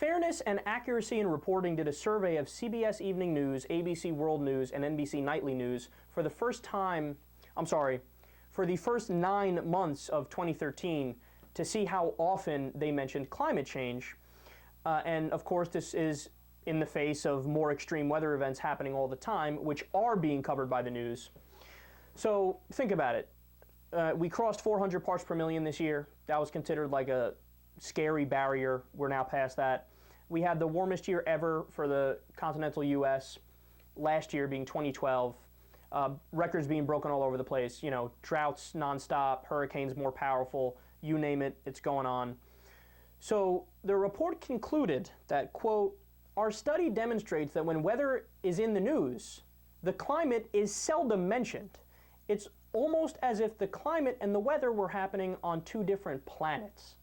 Fairness and Accuracy in Reporting did a survey of CBS Evening News, ABC World News, and NBC Nightly News for the first 9 months of 2013 to see how often they mentioned climate change. And of course, this is in the face of more extreme weather events happening all the time, which are being covered by the news. So think about it. We crossed 400 parts per million this year. That was considered like a scary barrier. We're now past that. We had the warmest year ever for the continental U.S., last year being 2012. Records being broken all over the place. You know, droughts nonstop, hurricanes more powerful, you name it, it's going on. So the report concluded that, quote, our study demonstrates that when weather is in the news, the climate is seldom mentioned. It's almost as if the climate and the weather were happening on two different planets.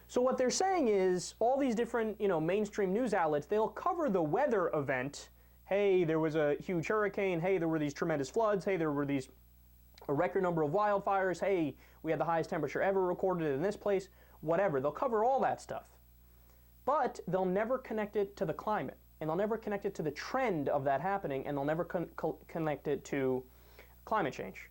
So what they're saying is all these different, mainstream news outlets, they'll cover the weather event. Hey, there was a huge hurricane. Hey, there were these tremendous floods. Hey, there were a record number of wildfires. Hey, we had the highest temperature ever recorded in this place. Whatever. They'll cover all that stuff. But they'll never connect it to the climate. And they'll never connect it to the trend of that happening. And they'll never connect it to climate change.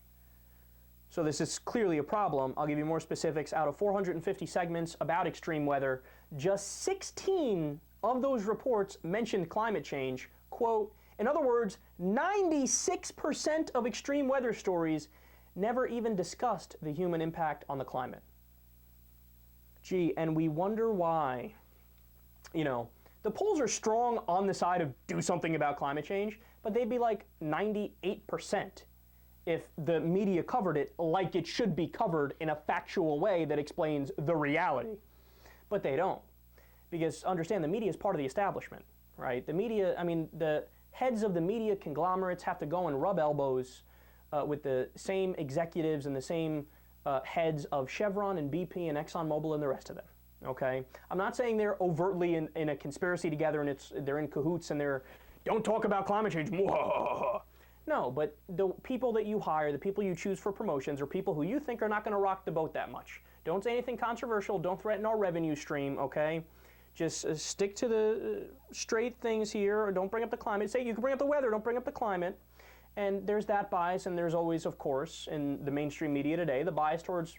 So this is clearly a problem. I'll give you more specifics. Out of 450 segments about extreme weather, just 16 of those reports mentioned climate change. Quote, in other words, 96% of extreme weather stories never even discussed the human impact on the climate. Gee, and we wonder why. The polls are strong on the side of do something about climate change, but they'd be like 98% if the media covered it like it should be covered in a factual way that explains the reality. But they don't. Because understand, the media is part of the establishment, right? The media, the heads of the media conglomerates have to go and rub elbows with the same executives and the same heads of Chevron and BP and ExxonMobil and the rest of them, okay? I'm not saying they're overtly in a conspiracy together and they're in cahoots and they're, don't talk about climate change. No, but the people that you hire, the people you choose for promotions, are people who you think are not going to rock the boat that much. Don't say anything controversial. Don't threaten our revenue stream, okay? Just stick to the straight things here, or don't bring up the climate. Say you can bring up the weather, don't bring up the climate. And there's that bias, and there's always, of course, in the mainstream media today, the bias towards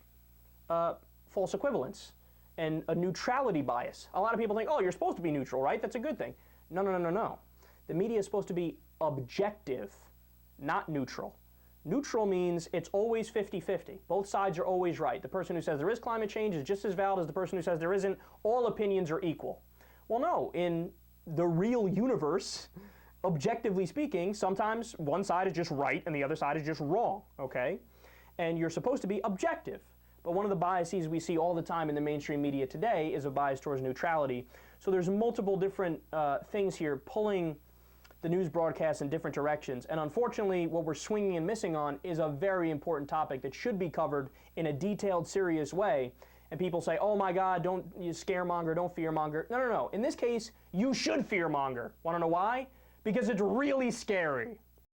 false equivalence and a neutrality bias. A lot of people think, oh, you're supposed to be neutral, right? That's a good thing. No. The media is supposed to be objective, not neutral. Neutral means it's always 50-50. Both sides are always right. The person who says there is climate change is just as valid as the person who says there isn't. All opinions are equal. Well, no. In the real universe, objectively speaking, sometimes one side is just right and the other side is just wrong, okay? And you're supposed to be objective. But one of the biases we see all the time in the mainstream media today is a bias towards neutrality. So there's multiple different things here pulling the news broadcasts in different directions. And unfortunately, what we're swinging and missing on is a very important topic that should be covered in a detailed, serious way. And people say, oh my God, don't you scaremonger, don't fearmonger. No. In this case, you should fearmonger. Want to know why? Because it's really scary.